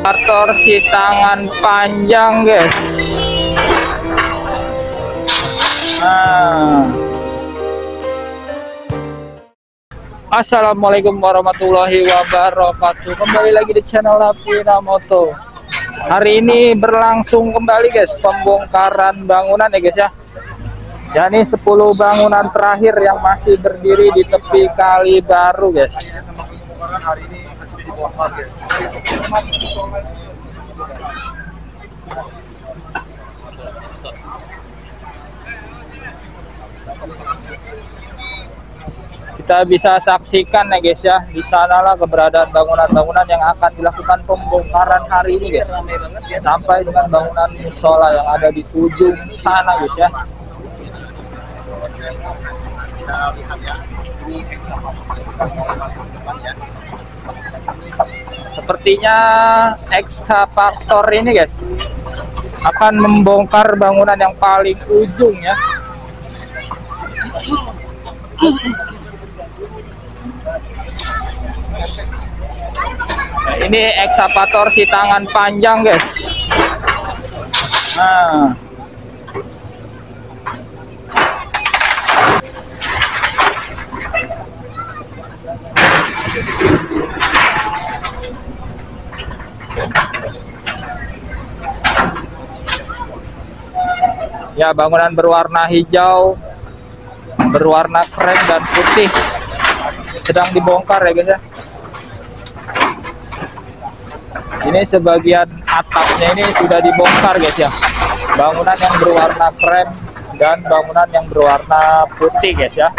ekskavator si tangan panjang, guys. Nah. Assalamualaikum warahmatullahi wabarakatuh. Kembali lagi di channel Lapina Moto. Hari ini berlangsung kembali, guys, pembongkaran bangunan ya, guys ya. Dan ini 10 bangunan terakhir yang masih berdiri di tepi kali baru, guys. Hari ini masih dibongkar, guys. Kita bisa saksikan ya, guys ya, di sanalah keberadaan bangunan-bangunan yang akan dilakukan pembongkaran hari ini, guys. Sampai dengan bangunan musola yang ada di ujung sana, guys ya. Sepertinya ekskavator ini, guys, akan membongkar bangunan yang paling ujung ya. Nah, ini ekskavator si tangan panjang, guys. Nah, ya, bangunan berwarna hijau, berwarna krem dan putih sedang dibongkar ya, guys ya. Ini sebagian atapnya ini sudah dibongkar, guys ya. Bangunan yang berwarna krem dan bangunan yang berwarna putih, guys ya.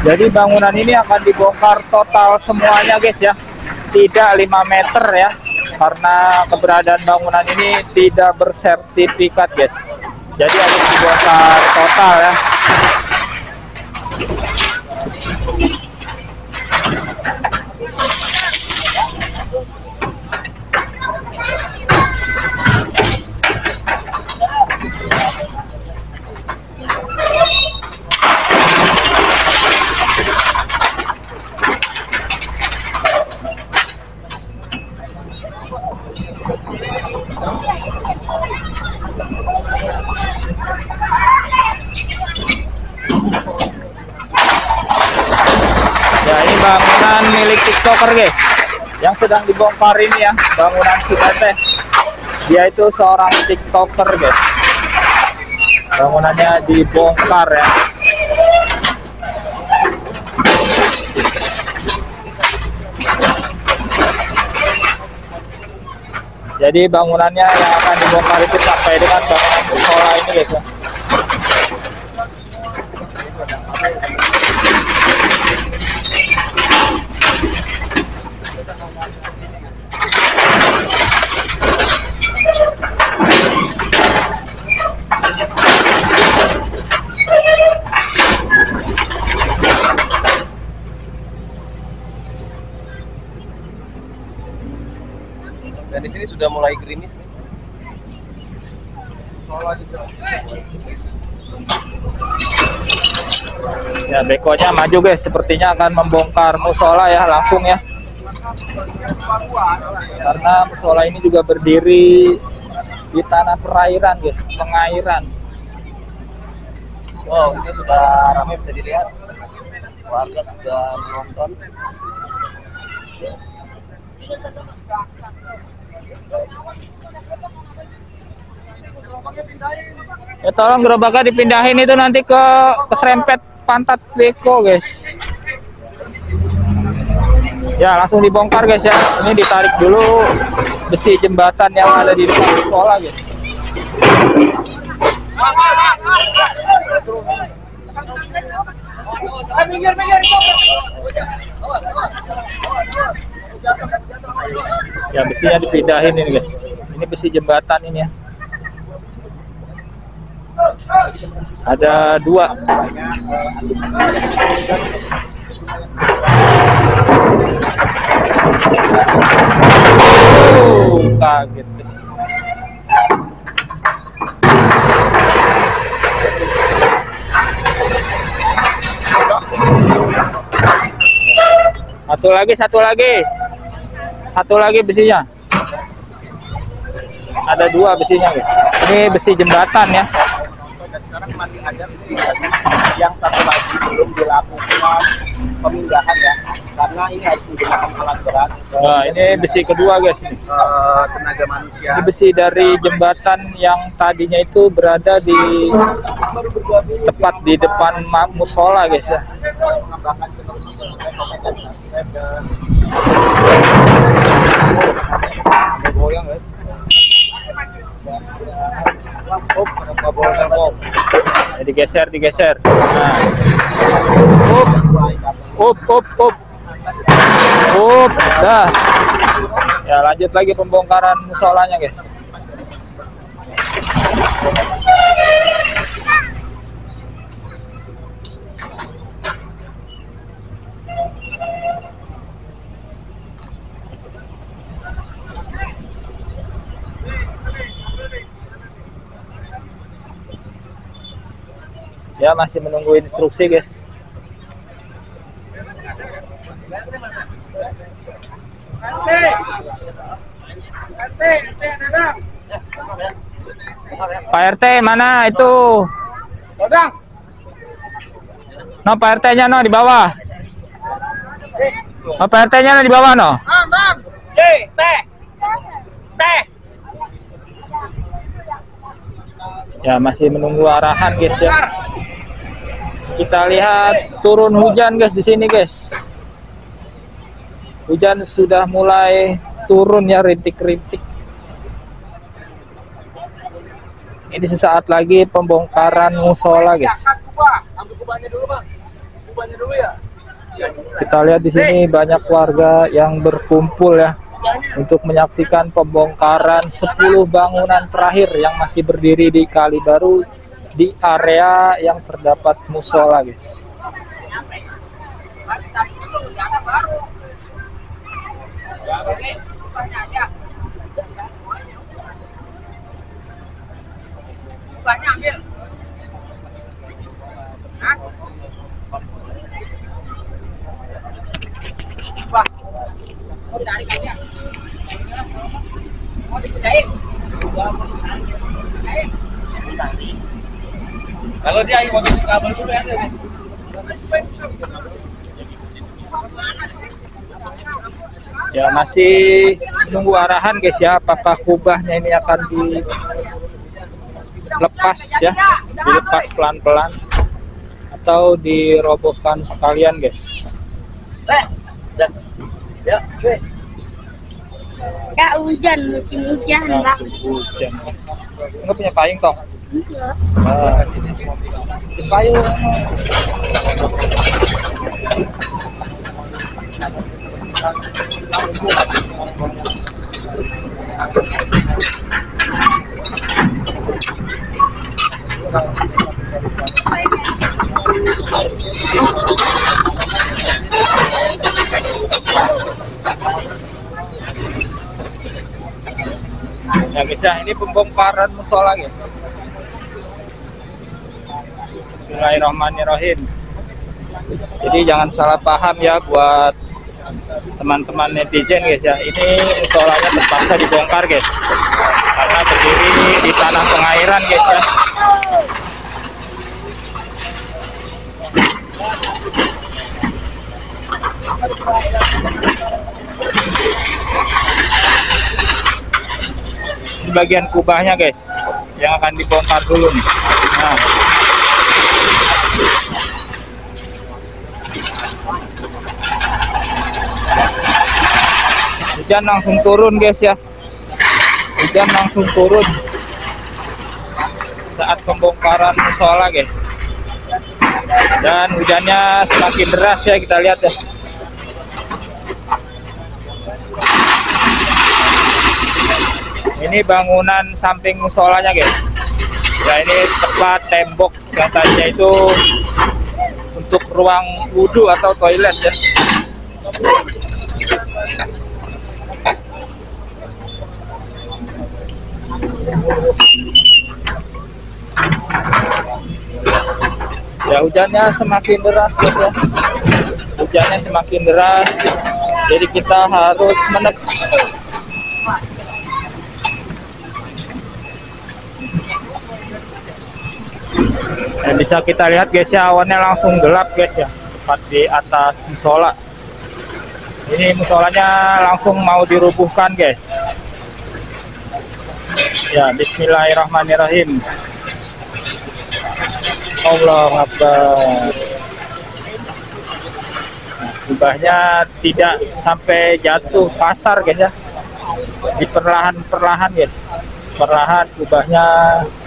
Jadi bangunan ini akan dibongkar total semuanya, guys ya. Tidak 5 meter ya. Karena keberadaan bangunan ini tidak bersertifikat, guys. Jadi harus dibongkar total ya. Ya, ini bangunan milik TikToker, guys, yang sedang dibongkar ini ya. Bangunan Cipete. Dia itu seorang TikToker, guys. Bangunannya dibongkar ya. Jadi bangunannya yang akan dibongkar itu sampai dengan bangunan musola ini, guys ya. Dan di sini sudah mulai gerimis. Ya, bekonya maju, guys. Sepertinya akan membongkar musola ya, langsung ya. Karena musola ini juga berdiri di tanah perairan, guys, pengairan. Wow, ini sudah ramai, bisa dilihat. Warga sudah menonton. Ya, tolong gerobaknya dipindahin itu nanti ke serempet pantat beko, guys. Ya, langsung dibongkar, guys ya. Ini ditarik dulu besi jembatan yang ada di depan sekolah, guys. Ya, besinya dipindahin ini, guys. Ini besi jembatan ini ya. Ada 2. Kaget. Satu lagi besinya. Ada 2 besinya, guys. Ini besi jembatan ya. Dan sekarang masih ada besi lagi yang satu lagi belum dilakukan pemindahan ya, karena ini harus menggunakan alat berat. Nah, ini besi kedua, guys. Ini Tenaga manusia. Ini besi dari jembatan yang tadinya itu berada di tepat di depan musola, guys ya. Goyang, guys. Digeser. Nah. Up. Dah. Ya, lanjut lagi pembongkaran musolanya, guys. Ya, masih menunggu instruksi, guys. Pak RT mana itu? No, Pak RT-nya no di bawah. No, Pak RT-nya no di bawah no. Ya, masih menunggu arahan, guys ya. Kita lihat turun hujan, guys, di sini, guys. Hujan sudah mulai turun ya, rintik-rintik. Ini sesaat lagi pembongkaran musola, guys. Kita lihat di sini banyak warga yang berkumpul ya untuk menyaksikan pembongkaran 10 bangunan terakhir yang masih berdiri di Kalibaru di area yang terdapat musola, guys. Kalau dia mau bikin kabel dulu ya. Ya, masih menunggu arahan, guys ya, apakah kubahnya ini akan dilepas ya, dilepas pelan-pelan atau dirobohkan sekalian, guys. Kak, hujan, musim hujan, Bang. Hujan. Enggak punya payung toh? Enggak. Nah, payung. Ya, guys ya, ini pembongkaran musola, guys. Bismillahirrahmanirrahim. Jadi jangan salah paham ya buat teman-teman netizen, guys ya. Ini musolanya terpaksa dibongkar, guys, karena berdiri di tanah pengairan, guys ya. Ini bagian kubahnya, guys, yang akan dibongkar dulu nih. Nah, hujan langsung turun, guys ya. Hujan langsung turun saat pembongkaran musola, guys. Dan hujannya semakin deras ya, kita lihat ya. Ini bangunan samping musolanya, guys. Ya ini tempat tembok yang tadinya itu untuk ruang wudhu atau toilet ya. Ya hujannya semakin deras ya. Hujannya semakin deras, jadi kita harus bisa kita lihat guys ya, awannya langsung gelap guys ya, tepat di atas musola. Ini musolanya langsung mau dirubuhkan guys. Ya, bismillahirrahmanirrahim. Allahu Akbar. Kubahnya tidak sampai jatuh pasar guys ya, di perlahan guys, perlahan kubahnya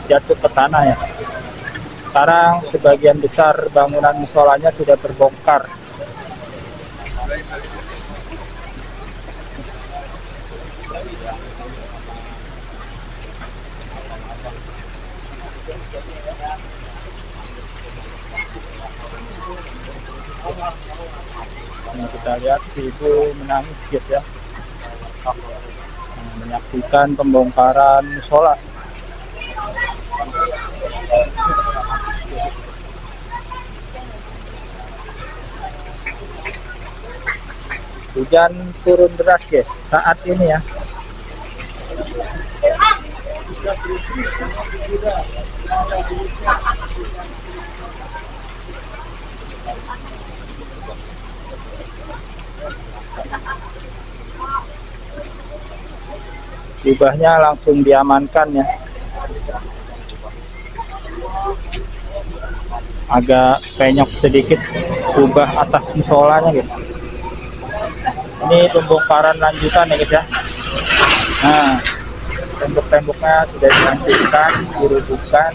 jatuh ke tanah ya. Sekarang sebagian besar bangunan musolanya sudah terbongkar. Nah, kita lihat si ibu menangis guys ya, menyaksikan pembongkaran musola. Hujan turun deras guys saat ini ya. Kubahnya langsung diamankan ya. Agak penyok sedikit kubah atas musolanya guys. Ini pembongkaran lanjutan ya guys ya. Nah, tembok-temboknya sudah dilanjutkan, dirubuhkan.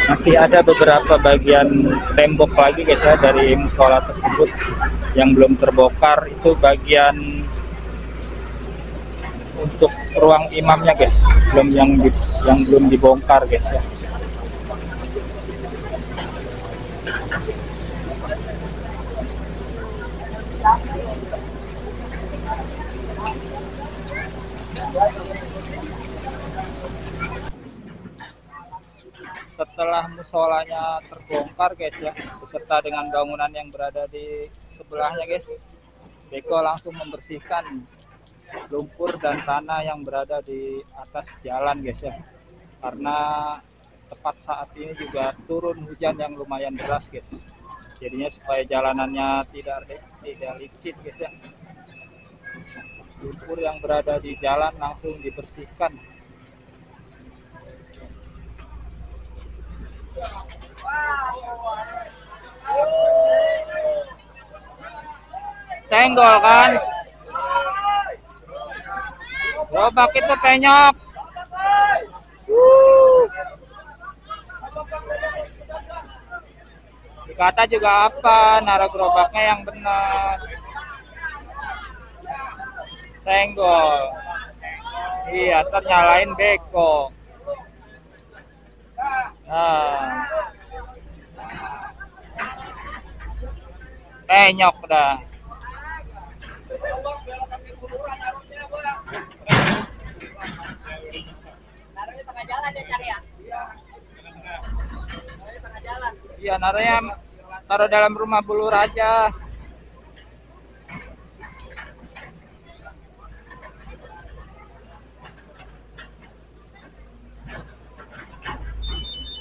Masih ada beberapa bagian tembok lagi guys ya dari musola tersebut yang belum terbongkar. Itu bagian untuk ruang imamnya guys, yang belum dibongkar guys ya. Setelah musolanya terbongkar guys ya, beserta dengan bangunan yang berada di sebelahnya guys, Beko langsung membersihkan lumpur dan tanah yang berada di atas jalan guys ya, karena tepat saat ini juga turun hujan yang lumayan deras guys. Jadinya supaya jalanannya tidak licin guys ya, lumpur yang berada di jalan langsung dibersihkan. Senggol kan? Gerobak itu penyok. Dikata juga apa, naruh gerobaknya yang benar. Senggol. Iya, ternyalain Beko. Nah, penyok dah. Naruhnya tengah jalan ya, Cang ya? Iya, naruhnya taruh dalam rumah bulur aja.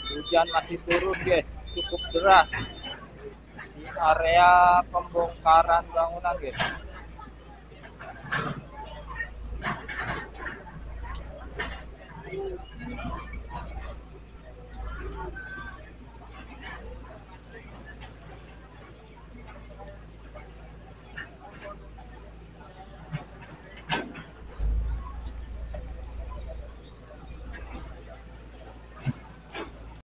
Hujan masih turun guys, cukup deras di area pembongkaran bangunan guys.